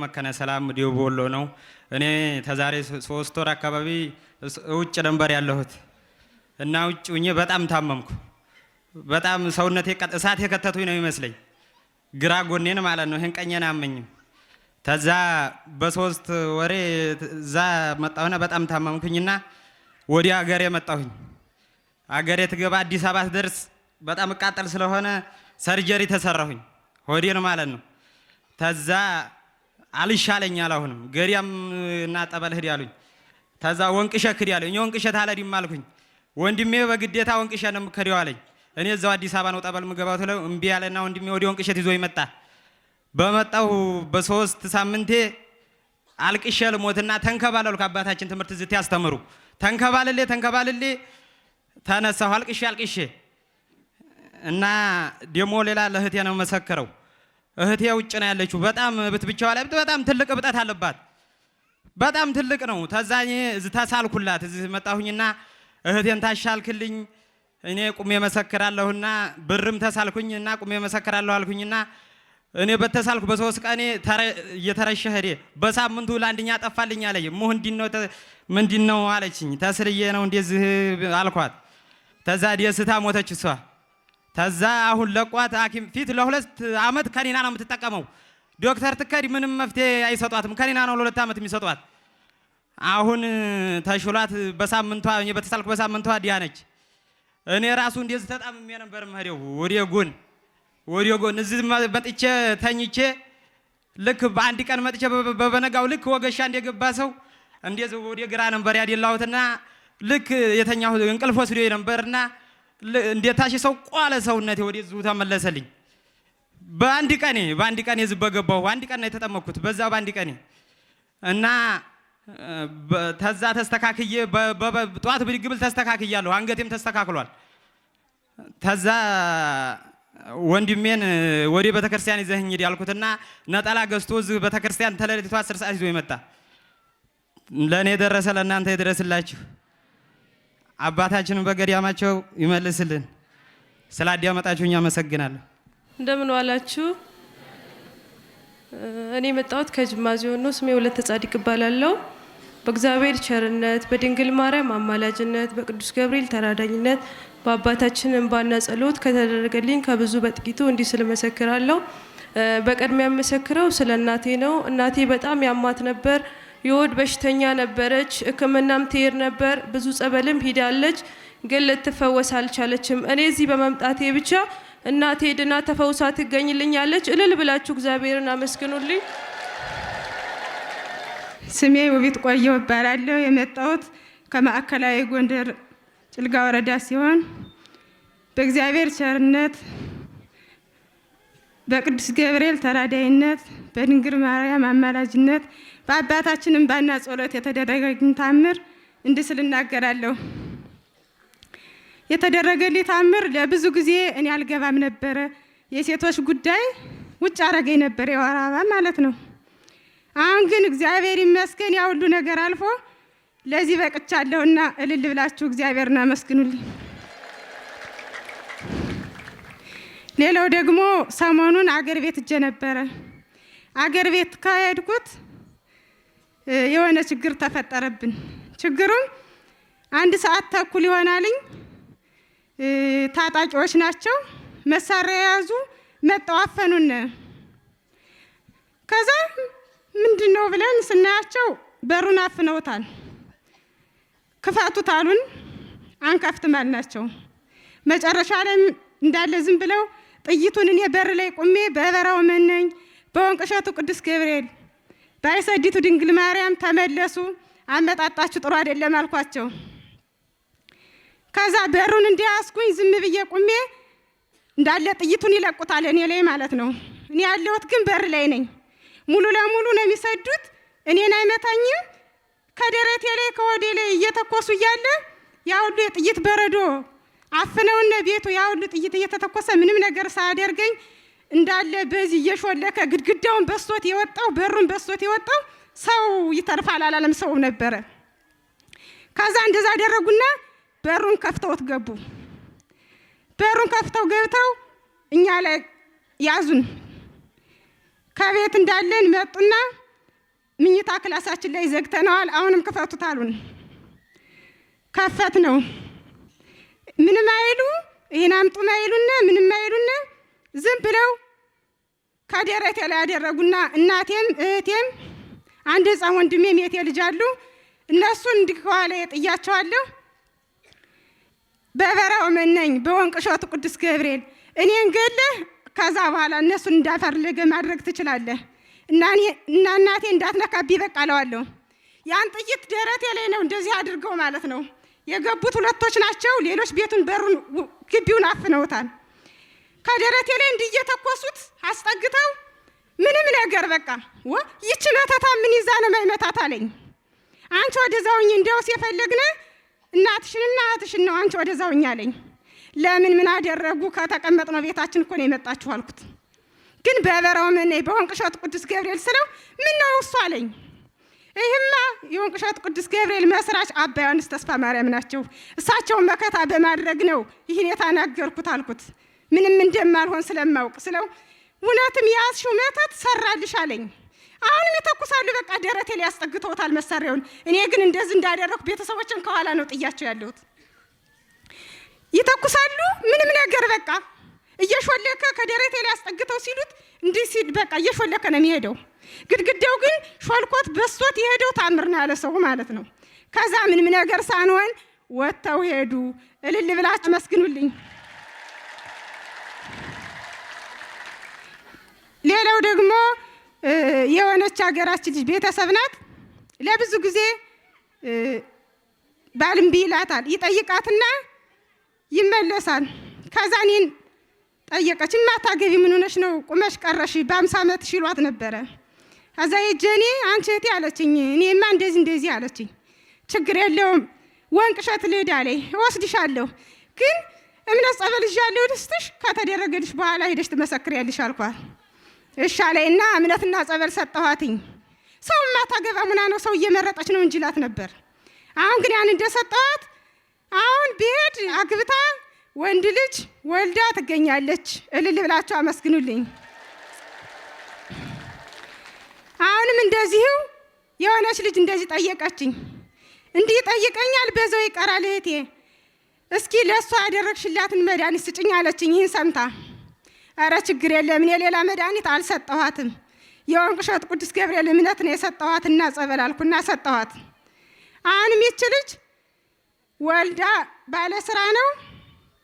መከነ ሰላም ደቡብ ወሎ ነው። እኔ ተዛሬ 3 ወር አካባቢ ውጭ ነበር ያለሁት እና ውጭ ሆኜ በጣም ታመምኩ። በጣም ሰውነቴ እሳት የከተቱኝ ነው ይመስለኝ። ግራ ጎኔን ማለት ነው። ይሄን ቀኘን አመኝም። ተዛ በ3 ወሬ ዛ መጣሁና በጣም ታመምኩኝና ወዲያ አገሬ መጣሁኝ። አገሬ ትገባ አዲስ አበባ ደርስ በጣም እቃጠል ስለሆነ ሰርጀሪ ተሰራሁኝ። ሆዴን ማለት ነው። ተዛ አልሻለኝ አላሁንም ገሪያም እና ጠበል ሄድ ያሉኝ። ተዛ ወንቅሸት ሄድ ያሉኝ። ወንቅሸት አለዲም አልኩኝ። ወንድሜ በግዴታ ወንቅሸት ነው የምከደው አለኝ። እኔ እዛው አዲስ አበባ ነው ጠበል ምገባው ተለው እምቢ ያለና ወንድሜ ወዲ ወንቅሸት ይዞ ይመጣ። በመጣው በ3 ሳምንቴ አልቅሼ ልሞትና ተንከባለልኩ። አባታችን ትምህርት ዝት ያስተምሩ ተንከባለሌ ተነሳሁ አልቅሼ እና ደሞ ሌላ ለእህቴ ነው መሰከረው። እህቴ ውጭ ነው ያለችው። በጣም ብቻዋ ላይ በጣም ትልቅ እብጠት አለባት። በጣም ትልቅ ነው። ተዛኝ ተሳልኩላት እዚህ መጣሁኝና እህቴን ታሻልክልኝ እኔ ቁሜ መሰከራለሁና ብርም ተሳልኩኝና ቁሜ መሰከራለሁ አልኩኝና እኔ በተሳልኩ በ3 ቀኔ እየተረሸ ሄደ። በሳምንቱ ለአንደኛ ጠፋልኝ አለኝ። ምንድነው አለችኝ። ተስልዬ ነው እንደዚህ አልኳት። ተዛ ደስታ ሞተች እሷ። ተዛ አሁን ለቋት ሐኪም ፊት ለ2 ዓመት ከኒና ነው የምትጠቀመው። ዶክተር ትከዲ ምንም መፍትሄ አይሰጧትም። ከኒና ነው ለ2 ዓመት የሚሰጧት። አሁን ተሽሏት በሳምንቷ እኔ በተሳልኩ በሳምንቷ ዲያነች። እኔ ራሱ እንደዚህ ተጣምሜ ነበር መሄደው ወዲያ ጎን እዚህ መጥቼ ተኝቼ ልክ በአንድ ቀን መጥቼ በበነጋው ልክ ወገሻ እንደገባ ሰው እንደዚህ ወዲያ ግራ ነበር ያደላሁትና ልክ የተኛሁ እንቅልፍ ወስዶኝ ነበርና እንደታሽ ሰው ቋለ ሰውነቴ ወዲያ ተመለሰልኝ። በአንድ ቀን እዚህ በገባሁ አንድ ቀን ነው የተጠመኩት። በዛ በአንድ ቀን እና ተዛ ተስተካክዬ በጧት ብድግብል ተስተካክያለሁ። አንገቴም ተስተካክሏል። ተዛ ወንድሜን ወደ ቤተክርስቲያን ይዘህኝ ሂድ ያልኩትና ነጠላ ገዝቶ እዚህ ቤተክርስቲያን ተለሊቱ 10 ሰዓት ይዞ ይመጣ። ለኔ ደረሰ ለእናንተ ይድረስላችሁ። አባታችንን በገዳማቸው ይመልስልን። ስላዳመጣችሁኝ አመሰግናለሁ። እንደምን ዋላችሁ? እኔ መጣሁት ከጅማ ዞን ነው። ስሜ ወለተ ጻድቅ እባላለሁ። በእግዚአብሔር ቸርነት በድንግል ማርያም አማላጅነት በቅዱስ ገብርኤል ተራዳኝነት በአባታችን እንባና ጸሎት ከተደረገልኝ ከብዙ በጥቂቱ እንዲህ ስል መሰክራለሁ። በቀድሚያ መሰክረው ስለ እናቴ ነው። እናቴ በጣም ያማት ነበር። የሆድ በሽተኛ ነበረች። ሕክምናም ትሄድ ነበር። ብዙ ጸበልም ሂዳለች፣ ግን ልትፈወስ አልቻለችም። እኔ እዚህ በመምጣቴ ብቻ እናቴ ድና ተፈውሳ ትገኝልኛለች። እልል ብላችሁ እግዚአብሔርን አመስግኑልኝ። ስሜ ውቢት ቆየው እባላለሁ። የመጣሁት ከማዕከላዊ ጎንደር ጭልጋ ወረዳ ሲሆን በእግዚአብሔር ቸርነት በቅዱስ ገብርኤል ተራዳይነት በድንግል ማርያም አማላጅነት በአባታችን እንባና ጸሎት የተደረገልኝ ታምር እንዲህ ስል እናገራለሁ። የተደረገልኝ ታምር ለብዙ ጊዜ እኔ አልገባም ነበረ። የሴቶች ጉዳይ ውጭ አረገኝ ነበር፣ የወር አበባ ማለት ነው። አሁን ግን እግዚአብሔር ይመስገን ያ ሁሉ ነገር አልፎ ለዚህ በቅቻለሁና እልል ብላችሁ እግዚአብሔርን አመስግኑልኝ። ሌላው ደግሞ ሰሞኑን አገር ቤት እጄ ነበረ። አገር ቤት ከሄድኩት የሆነ ችግር ተፈጠረብን። ችግሩም 1 ሰዓት ተኩል ይሆናልኝ። ታጣቂዎች ናቸው፣ መሳሪያ የያዙ መጣው አፈኑን። ከዛ ምንድነው ብለን ስናያቸው በሩን አፍነውታል። ክፈቱት አሉን፣ አንከፍትም አልናቸው። መጨረሻ ላይ እንዳለ ዝም ብለው ጥይቱን እኔ በር ላይ ቆሜ በበራው መነኝ በወንቅሸቱ ቅዱስ ገብርኤል ባይሰዲቱ ድንግል ማርያም ተመለሱ፣ አመጣጣችሁ ጥሩ አይደለም አልኳቸው። ከዛ በሩን እንዲያስኩኝ ዝም ብዬ ቆሜ እንዳለ ጥይቱን ይለቁታል እኔ ላይ ማለት ነው። እኔ ያለሁት ግን በር ላይ ነኝ። ሙሉ ለሙሉ ነው የሚሰዱት። እኔን አይመታኝም። ከደረቴ ላይ ከወዴ ላይ እየተኮሱ እያለ ያ ሁሉ የጥይት በረዶ አፍነውና ቤቱ ያ ሁሉ ጥይት እየተተኮሰ ምንም ነገር ሳያደርገኝ እንዳለ በዚህ እየሾለከ ግድግዳውን በስቶት የወጣው በሩን በስቶት የወጣው ሰው ይተርፋል አላለም ሰው ነበረ። ከዛ እንደዛ አደረጉና በሩን ከፍተውት ገቡ። በሩን ከፍተው ገብተው እኛ ላይ ያዙን። ከቤት እንዳለን መጡና ምኝታ ክላሳችን ላይ ዘግተነዋል። አሁንም ክፈቱት አሉን። ከፈት ነው። ምንም አይሉ፣ ይሄን አምጡ አይሉና ምንም አይሉና ዝም ብለው ከደረቴ ላይ ያደረጉና እናቴም እህቴም አንድ ህፃን ወንድሜም የቴ ልጅ አሉ። እነሱን እንዲከዋለ ጥያቸዋለሁ። በበራው መነኝ በወንቅሾት ቅዱስ ገብርኤል እኔን ገለህ ከዛ በኋላ እነሱን እንዳፈርልገ ማድረግ ትችላለህ እና እናቴ እንዳትነካቢ በቃ አለዋለሁ። ያን ጥይት ደረቴ ላይ ነው እንደዚህ አድርገው ማለት ነው የገቡት። ሁለቶች ናቸው። ሌሎች ቤቱን በሩን ግቢውን አፍነውታል። ከደረቴ ላይ እንዲየተኮሱት አስጠግተው ምንም ነገር በቃ ይቺ መተታ ምን ይዛ ነው ማይመታት አለኝ። አንቺ ወደዛውኝ እንዲያውስ የፈለግነ እናትሽንና እህትሽን ነው አንቺ ወደዛውኝ አለኝ። ለምን ምን አደረጉ? ከተቀመጥነው ቤታችን እኮ ነው የመጣችሁ አልኩት። ግን በበራው ምን በወንቅሾት ቅዱስ ገብርኤል ስለው ምን ነው እሱ አለኝ። ይህማ የወንቅሾት ቅዱስ ገብርኤል መስራች አባ ዮሐንስ ተስፋ ማርያም ናቸው። እሳቸውን መከታ በማድረግ ነው ይህን የተናገርኩት አልኩት። ምንም እንደማልሆን ስለማውቅ ስለው እውነትም ያዝሽው መተት ሰራልሽ አለኝ። አሁንም ይተኩሳሉ። በቃ ደረቴ ላይ ያስጠግተውታል መሳሪያውን። እኔ ግን እንደዚህ እንዳደረኩ ቤተሰቦችን ከኋላ ነው ጥያቸው ያለሁት። ይተኩሳሉ። ምንም ነገር በቃ እየሾለከ ከደረቴ ላይ ያስጠግተው ሲሉት እንዲህ ሲል በቃ እየሾለከ ነው የሚሄደው። ግድግዳው ግን ሾልኮት በስቶት የሄደው ታምር ነው ያለ ሰው ማለት ነው። ከዛ ምንም ነገር ሳንሆን ወጥተው ሄዱ። እልል ብላችሁ መስግኑልኝ። ሌላው ደግሞ የሆነች ሀገራችን ልጅ ቤተሰብ ናት። ለብዙ ጊዜ ባልም ቢላታል ይጠይቃትና ይመለሳል። ከዛ እኔን ጠየቀች። ማታገቢ ምን ሆነሽ ነው ቁመሽ ቀረሽ? በ50 ዓመት ሽሏት ነበረ። ከዛ የጀኔ አንቺ እህቴ አለችኝ። እኔማ እንደዚህ አለችኝ። ችግር የለውም ወንቅሸት ልሄድ አለኝ። እወስድሻለሁ ግን እምነት ጸበል ይዣለሁ ልስጥሽ፣ ከተደረገልሽ በኋላ ሄደሽ ትመሰክሪያለሽ አልኳት። እሺ አለኝና እምነትና ጸበል ሰጠኋትኝ። ሰው ማታገባ ሙና ነው ሰው እየመረጠች ነው እንጂላት ነበር። አሁን ግን ያን እንደሰጠኋት አሁን ብሄድ አግብታ ወንድ ልጅ ወልዳ ትገኛለች። እልል ብላችሁ አመስግኑልኝ። አሁንም እንደዚሁ የሆነች ልጅ እንደዚህ ጠየቀችኝ። እንዲህ ጠይቀኛል በዛው ይቀራል እህቴ፣ እስኪ ለሷ ያደረግሽላትን መድኃኒት ስጭኝ አለችኝ። ይህን ሰምታ አረ ችግር የለም እኔ ሌላ መድኃኒት አልሰጠኋትም፣ የወንቅሾት ቅዱስ ገብርኤል እምነት ነው የሰጠኋትና ጸበል አልኩና ሰጠኋት። አሁንም ይች ልጅ ወልዳ ባለ ስራ ነው፣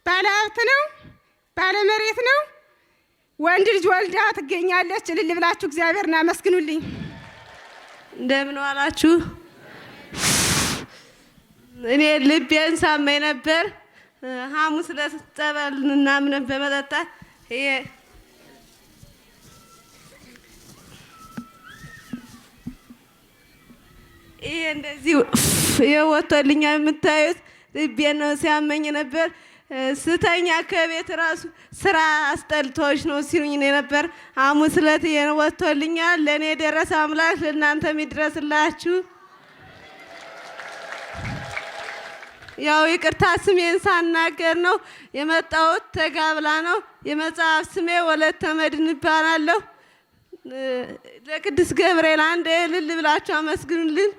ባለ ሀብት ነው፣ ባለ መሬት ነው። ወንድ ልጅ ወልዳ ትገኛለች። እልል ብላችሁ እግዚአብሔርን አመስግኑልኝ። እንደምን ዋላችሁ? እኔ ልቤን ሳመኝ ነበር። ሐሙስ ዕለት ጸበልና እምነት በመጠጣት ይሄ እንደዚህ የወጥቶልኛል። የምታዩት ልቤን ነው ሲያመኝ ነበር። ስተኛ ከቤት ራሱ ስራ አስጠልቶሽ ነው ሲሉኝ ነበር። ሐሙስ ዕለት ወጥቶልኛል። ለእኔ የደረሰ አምላክ ለእናንተም ይድረስላችሁ። ያው ይቅርታ ስሜን ሳናገር ነው የመጣሁት። ተጋብላ ነው። የመጽሐፍ ስሜ ወለተ መድን እባላለሁ። ለቅዱስ ገብርኤል አንድ እልል ብላችሁ አመስግኑልን።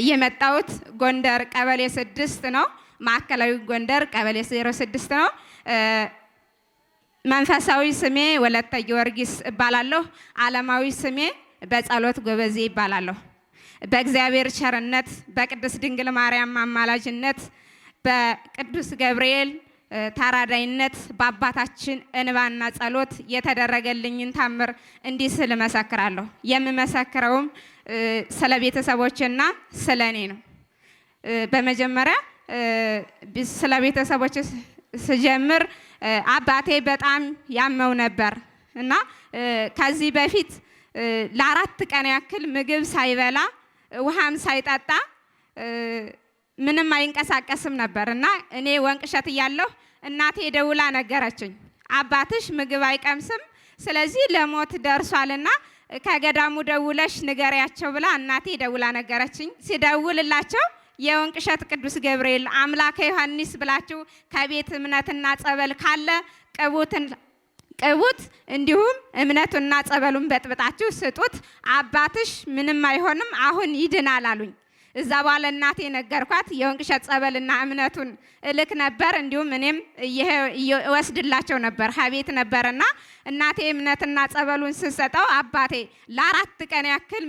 የመጣሁት ጎንደር ቀበሌ 6 ነው። ማዕከላዊ ጎንደር ቀበሌ 06 ነው። መንፈሳዊ ስሜ ወለተ ጊዮርጊስ እባላለሁ። ዓለማዊ ስሜ በጸሎት ጎበዜ እባላለሁ። በእግዚአብሔር ቸርነት በቅድስት ድንግል ማርያም አማላጅነት በቅዱስ ገብርኤል ተራዳይነት በአባታችን እንባና ጸሎት የተደረገልኝን ታምር እንዲህ ስል መሰክራለሁ። የምመሰክረውም ስለ ቤተሰቦችና ስለ እኔ ነው። በመጀመሪያ ስለ ቤተሰቦች ስጀምር አባቴ በጣም ያመው ነበር እና ከዚህ በፊት ለ4 ቀን ያክል ምግብ ሳይበላ ውሃም ሳይጠጣ ምንም አይንቀሳቀስም ነበር እና እኔ ወንቅሸት እያለሁ እናቴ ደውላ ነገረችኝ። አባትሽ ምግብ አይቀምስም፣ ስለዚህ ለሞት ደርሷልና ከገዳሙ ደውለሽ ንገሪያቸው ብላ እናቴ ደውላ ነገረችኝ። ሲደውልላቸው የወንቅሸት ቅዱስ ገብርኤል አምላከ ዮሐንስ ብላችሁ ከቤት እምነትና ጸበል ካለ ቅቡትን ቅቡት፣ እንዲሁም እምነቱና ጸበሉን በጥብጣችሁ ስጡት፣ አባትሽ ምንም አይሆንም አሁን ይድናል አሉኝ። እዛ በኋላ እናቴ ነገርኳት። የወንቅ እሸት ጸበልና እምነቱን እልክ ነበር፣ እንዲሁም እኔም እወስድላቸው ነበር ሀቤት ነበርና እናቴ እምነትና ጸበሉን ስሰጠው አባቴ ለ4 ቀን ያክል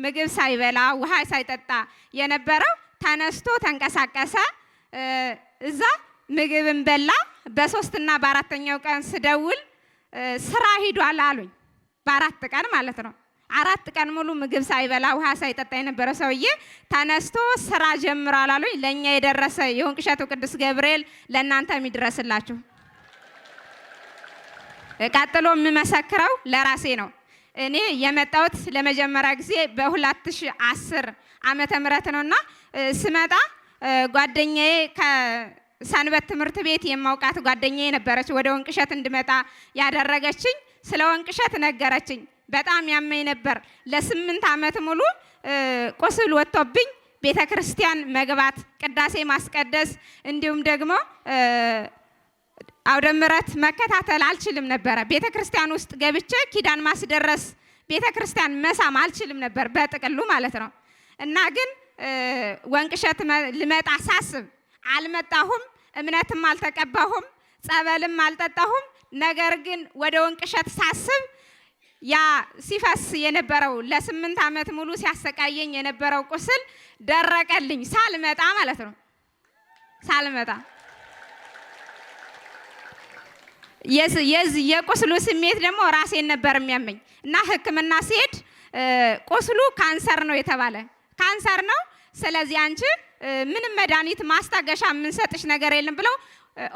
ምግብ ሳይበላ ውሃ ሳይጠጣ የነበረው ተነስቶ ተንቀሳቀሰ። እዛ ምግብን በላ። በ3ና በ4ኛው ቀን ስደውል ስራ ሂዷል አሉኝ። በ4 ቀን ማለት ነው። 4 ቀን ሙሉ ምግብ ሳይበላ ውሃ ሳይጠጣ የነበረ ሰውዬ ተነስቶ ስራ ጀምሯል አሉኝ። ለኛ የደረሰ የወንቅ እሸቱ ቅዱስ ገብርኤል ለእናንተ የሚድረስላችሁ። ቀጥሎ የምመሰክረው ለራሴ ነው። እኔ የመጣሁት ለመጀመሪያ ጊዜ በ2010 ዓመተ ምህረት ነውና ስመጣ ጓደኛዬ ከሰንበት ትምህርት ቤት የማውቃት ጓደኛዬ ነበረች ወደ ወንቅ እሸት እንድመጣ ያደረገችኝ። ስለ ወንቅ እሸት ነገረችኝ። በጣም ያመኝ ነበር። ለ8 ዓመት ሙሉ ቁስል ወጥቶብኝ ቤተ ክርስቲያን መግባት፣ ቅዳሴ ማስቀደስ እንዲሁም ደግሞ አውደ ምሕረት መከታተል አልችልም ነበረ። ቤተ ክርስቲያን ውስጥ ገብቼ ኪዳን ማስደረስ፣ ቤተ ክርስቲያን መሳም አልችልም ነበር በጥቅሉ ማለት ነው። እና ግን ወንቅ እሸት ልመጣ ሳስብ አልመጣሁም፣ እምነትም አልተቀባሁም፣ ጸበልም አልጠጣሁም። ነገር ግን ወደ ወንቅ እሸት ሳስብ ያ ሲፈስ የነበረው ለ8 ዓመት ሙሉ ሲያሰቃየኝ የነበረው ቁስል ደረቀልኝ፣ ሳልመጣ ማለት ነው። ሳልመጣ የቁስሉ ስሜት ደግሞ ራሴን ነበር የሚያመኝ እና ሕክምና ሲሄድ ቁስሉ ካንሰር ነው የተባለ። ካንሰር ነው፣ ስለዚህ አንቺ ምንም መድኃኒት ማስታገሻ የምንሰጥሽ ነገር የለም ብለው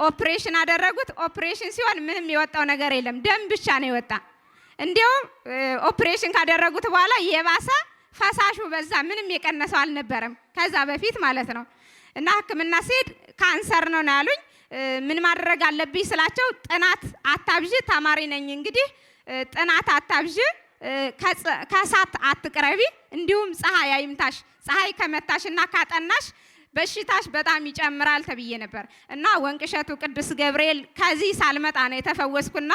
ኦፕሬሽን አደረጉት። ኦፕሬሽን ሲሆን ምንም የወጣው ነገር የለም፣ ደም ብቻ ነው የወጣ። እንዲያውም ኦፕሬሽን ካደረጉት በኋላ የባሰ ፈሳሹ በዛ፣ ምንም የቀነሰው አልነበረም ከዛ በፊት ማለት ነው። እና ሕክምና ሲሄድ ካንሰር ነው ያሉኝ። ምን ማድረግ አለብኝ ስላቸው ጥናት አታብዥ፣ ተማሪ ነኝ እንግዲህ ጥናት አታብዥ፣ ከእሳት አትቅረቢ፣ እንዲሁም ፀሐይ አይምታሽ፣ ፀሐይ ከመታሽና ካጠናሽ በሽታሽ በጣም ይጨምራል ተብዬ ነበር። እና ወንቅ እሸቱ ቅዱስ ገብርኤል ከዚህ ሳልመጣ ነው የተፈወስኩና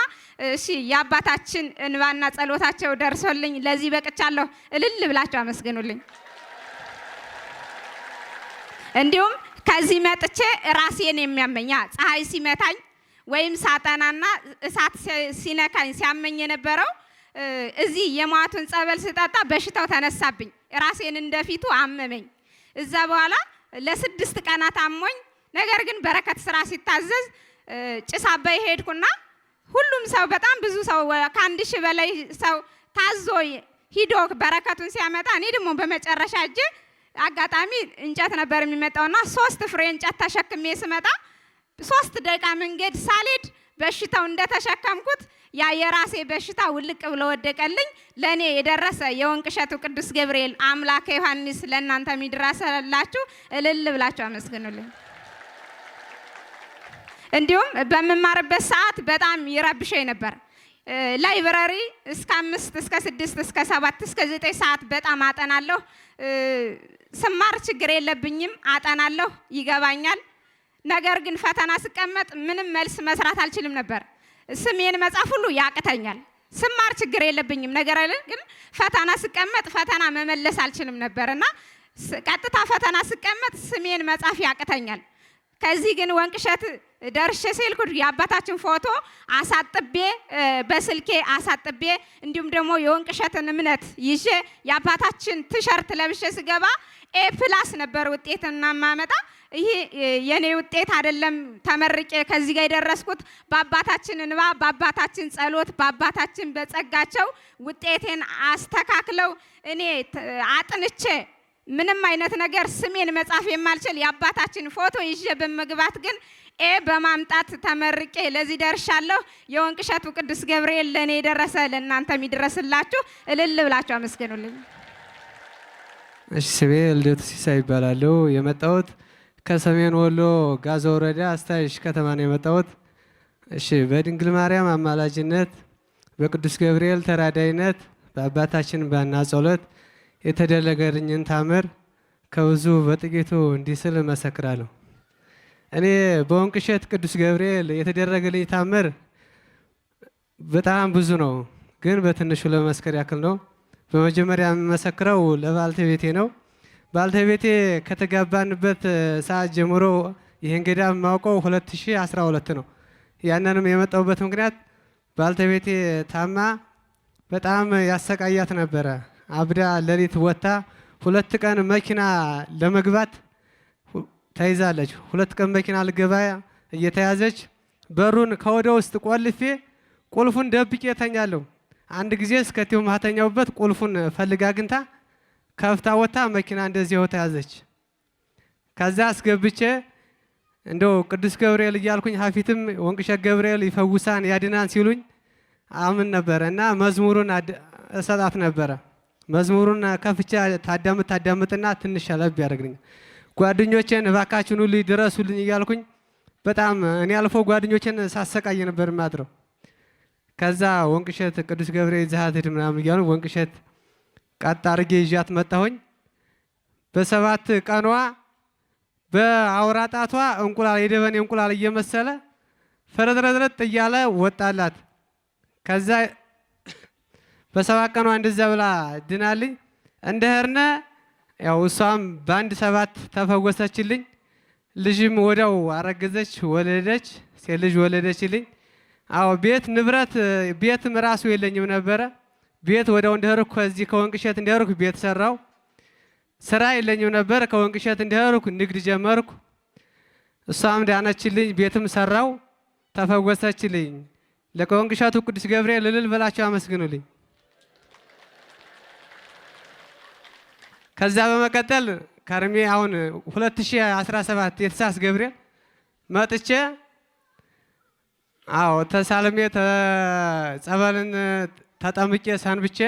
እሺ የአባታችን እንባና ጸሎታቸው ደርሶልኝ ለዚህ በቅቻለሁ። እልል ብላችሁ አመስግኑልኝ። እንዲሁም ከዚህ መጥቼ ራሴን የሚያመኛ ፀሐይ ሲመታኝ ወይም ሳጠናና እሳት ሲነካኝ ሲያመኝ የነበረው እዚህ የሟቱን ጸበል ስጠጣ በሽታው ተነሳብኝ። ራሴን እንደፊቱ አመመኝ። እዛ በኋላ ለ6 ቀናት አሞኝ፣ ነገር ግን በረከት ስራ ሲታዘዝ ጭስ አባይ ሄድኩና ሁሉም ሰው በጣም ብዙ ሰው ከ1000 በላይ ሰው ታዞ ሂዶ በረከቱን ሲያመጣ እኔ ደግሞ በመጨረሻ እጄ አጋጣሚ እንጨት ነበር የሚመጣውና 3 ፍሬ እንጨት ተሸክሜ ስመጣ 3 ደቂቃ መንገድ ሳልሄድ በሽታው እንደተሸከምኩት ያ የራሴ በሽታ ውልቅ ብሎ ወደቀልኝ። ለኔ የደረሰ የወንቅ እሸቱ ቅዱስ ገብርኤል አምላከ ዮሐንስ ለእናንተ የሚድረስላችሁ። እልል ብላችሁ አመስግኑልኝ። እንዲሁም በመማርበት ሰዓት በጣም ይረብሸኝ ነበር። ላይብረሪ እስከ 5 እስከ 6 እስከ 7 እስከ 9 ሰዓት በጣም አጠናለሁ። ስማር ችግር የለብኝም፣ አጠናለሁ፣ ይገባኛል። ነገር ግን ፈተና ስቀመጥ ምንም መልስ መስራት አልችልም ነበር። ስሜን መጻፍ ሁሉ ያቅተኛል። ስማር ችግር የለብኝም፣ ነገር ግን ፈተና ስቀመጥ ፈተና መመለስ አልችልም ነበርና ቀጥታ ፈተና ስቀመጥ ስሜን መጻፍ ያቅተኛል። ከዚህ ግን ወንቅ እሸት ደርሼ ሲልኩ የአባታችን ፎቶ አሳጥቤ በስልኬ አሳጥቤ እንዲሁም ደግሞ የወንቅ እሸትን እምነት ይዤ የአባታችን ቲሸርት ለብሼ ስገባ ኤ+ ነበር ውጤትና ማመጣ። ይሄ የኔ ውጤት አይደለም። ተመርቄ ከዚህ ጋር የደረስኩት በአባታችን እንባ፣ በአባታችን ጸሎት፣ በአባታችን በጸጋቸው ውጤቴን አስተካክለው እኔ አጥንቼ ምንም አይነት ነገር ስሜን መጻፍ የማልችል የአባታችን ፎቶ ይዤ በመግባት ግን ኤ በማምጣት ተመርቄ ለዚህ ደርሻለሁ። የወንቅ እሸቱ ቅዱስ ገብርኤል ለኔ የደረሰ ለእናንተ የሚድረስላችሁ። እልል ብላችሁ አመስግኑልኝ። እሺ፣ ስሜ ልደቱ ሲሳይ ይባላለሁ። የመጣሁት ከሰሜን ወሎ ጋዞ ወረዳ አስታይሽ ከተማ ነው የመጣሁት። እሺ፣ በድንግል ማርያም አማላጅነት በቅዱስ ገብርኤል ተራዳይነት በአባታችን ባና ጸሎት የተደረገልኝን ታምር ከብዙ በጥቂቱ እንዲህ ስል እመሰክራለሁ። እኔ በወንቅ እሸት ቅዱስ ገብርኤል የተደረገልኝ ታምር በጣም ብዙ ነው፣ ግን በትንሹ ለመመስከር ያክል ነው። በመጀመሪያ የምመሰክረው ለባልተቤቴ ነው። ባልተቤቴ ከተጋባንበት ሰዓት ጀምሮ ይህን ገዳም የማውቀው 2012 ነው። ያንንም የመጣሁበት ምክንያት ባልተቤቴ ታማ በጣም ያሰቃያት ነበረ። አብዳ ሌሊት ወጥታ 2 ቀን መኪና ለመግባት ተይዛለች። 2 ቀን መኪና ልገባ እየተያዘች በሩን ከወደ ውስጥ ቆልፌ ቁልፉን ደብቄ ተኛለሁ። አንድ ጊዜ እስከቲው ማተኛውበት ቁልፉን ፈልጋ አግኝታ ከፍታ ወጥታ መኪና እንደዚህ ተያዘች። ከዛ አስገብቼ እንደው ቅዱስ ገብርኤል እያልኩኝ ሀፊትም ወንቅሸት ገብርኤል ይፈውሳን ያድናን ሲሉኝ አምን ነበረ እና መዝሙሩን እሰጣት ነበረ። መዝሙሩን ከፍቻ ታዳምጥና ትንሽ አለብ ያደርግልኝ። ጓደኞቼን እባካችሁን ሁሉ ድረሱልኝ እያልኩኝ በጣም እኔ አልፎ ጓደኞቼን ሳሰቃየ ነበር ማድረው። ከዛ ወንቅሸት ቅዱስ ገብርኤል ዛሃት ምናምን እያሉ ወንቅሸት ቀጥ አድርጌ ይዣት መጣሁኝ። በ7 ቀኗ በአውራ ጣቷ እንቁላል የደበኔ እንቁላል እየመሰለ ፈረጥረጥረጥ እያለ ወጣላት። ከዛ በ7 ቀኗ እንደዛ ብላ ድናልኝ እንደህርነ ያው እሷም በአንድ 7 ተፈወሰችልኝ። ልጅም ወዲያው አረገዘች፣ ወለደች፣ ሴት ልጅ ወለደችልኝ። አዎ ቤት ንብረት ቤትም ራሱ የለኝም ነበረ። ቤት ወዲያው እንደሄድኩ ከዚህ ከወንቅሸት እንደሄድኩ ቤት ሰራው። ስራ የለኝም ነበር። ከወንቅሸት እንደሄድኩ ንግድ ጀመርኩ። እሷም ዳነችልኝ፣ ቤትም ሰራው፣ ተፈወሰችልኝ። ለወንቅሸቱ ቅዱስ ገብርኤል እልል ብላችሁ አመስግኑልኝ። ከዛ በመቀጠል ከርሜ አሁን 2017 የታኅሳስ ገብርኤል መጥቼ አዎ ተሳልሜ ጸበልን ተጠምቄ ሰንብቼ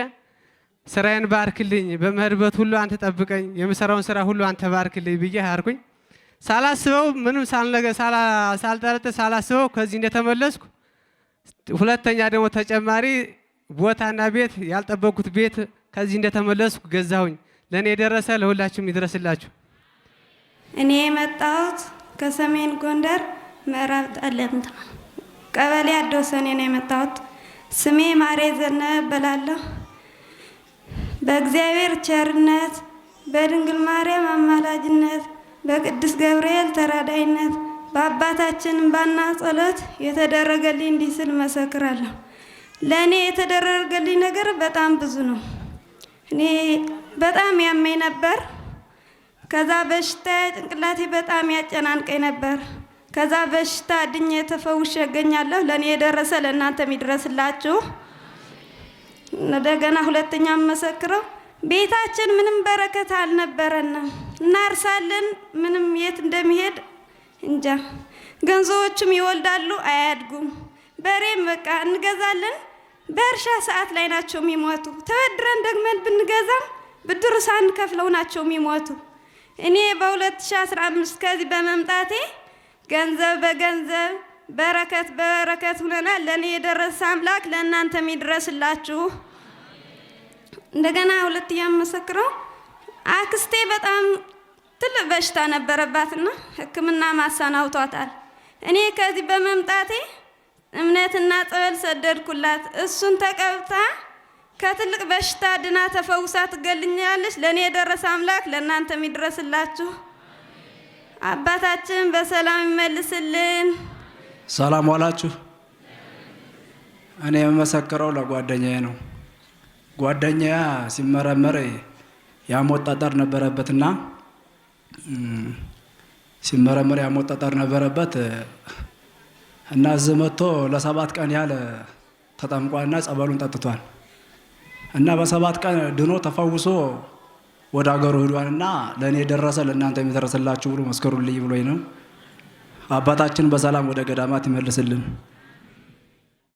ስራዬን ባርክልኝ፣ በመሄድበት ሁሉ አንተ ጠብቀኝ፣ የምሰራውን ስራ ሁሉ አንተ ባርክልኝ ብዬ አርኩኝ። ሳላስበው ምንም ሳልጠረጥር ሳላስበው ከዚህ እንደተመለስኩ ሁለተኛ ደግሞ ተጨማሪ ቦታና ቤት ያልጠበቅኩት ቤት ከዚህ እንደተመለስኩ ገዛሁኝ። ለእኔ የደረሰ ለሁላችሁም ይድረስላችሁ። እኔ የመጣሁት ከሰሜን ጎንደር ምዕራብ ጠለምት ቀበሌ አዶሰኔ ነው የመጣሁት። ስሜ ማሬ ዘነበ እባላለሁ። በእግዚአብሔር ቸርነት በድንግል ማርያም አማላጅነት በቅዱስ ገብርኤል ተራዳይነት በአባታችን እንባና ጸሎት የተደረገልኝ እንዲህ ስል መሰክራለሁ። ለእኔ የተደረገልኝ ነገር በጣም ብዙ ነው። እኔ በጣም ያመኝ ነበር። ከዛ በሽታ ጭንቅላቴ በጣም ያጨናንቀኝ ነበር። ከዛ በሽታ ድኜ ተፈውሼ እገኛለሁ። ለእኔ የደረሰ ለእናንተም ይድረስላችሁ። እንደገና ሁለተኛ መሰክረው ቤታችን ምንም በረከት አልነበረንም። እናርሳለን፣ ምንም የት እንደሚሄድ እንጃ። ገንዘቦችም ይወልዳሉ አያድጉም። በሬም በቃ እንገዛለን፣ በእርሻ ሰዓት ላይ ናቸው የሚሞቱ። ተበድረን ደግመን ብንገዛም ብድሩ ሳንከፍለው ናቸው የሚሞቱ። እኔ በ2015 ከዚህ በመምጣቴ ገንዘብ በገንዘብ በረከት በበረከት ሆነናል። ለእኔ የደረሰ አምላክ ለእናንተም ይድረስላችሁ። እንደገና ሁለተኛ መሰክረው አክስቴ በጣም ትልቅ በሽታ ነበረባትና ሕክምና ማሳናውቷታል። እኔ ከዚህ በመምጣቴ እምነትና ጸበል ሰደድኩላት። እሱን ተቀብታ ከትልቅ በሽታ ድና ተፈውሳ ትገልኛለች። ለእኔ የደረሰ አምላክ ለእናንተም ይድረስላችሁ። አባታችን በሰላም ይመልስልን። ሰላም ዋላችሁ። እኔ የምመሰክረው ለጓደኛዬ ነው። ጓደኛዬ ሲመረመር የሐሞት ጠጠር ነበረበትና ሲመረመር የሐሞት ጠጠር ነበረበት እና እዚህ መጥቶ ለ7 ቀን ያህል ተጠምቋልና ጸበሉን ጠጥቷል እና በ7 ቀን ድኖ ተፈውሶ ወደ ሀገሩ ሄዷልና ለእኔ የደረሰ ለእናንተ የሚደረስላችሁ ብሎ መስከሩልኝ ብሎኝ ነው። አባታችን በሰላም ወደ ገዳማት ይመልስልን።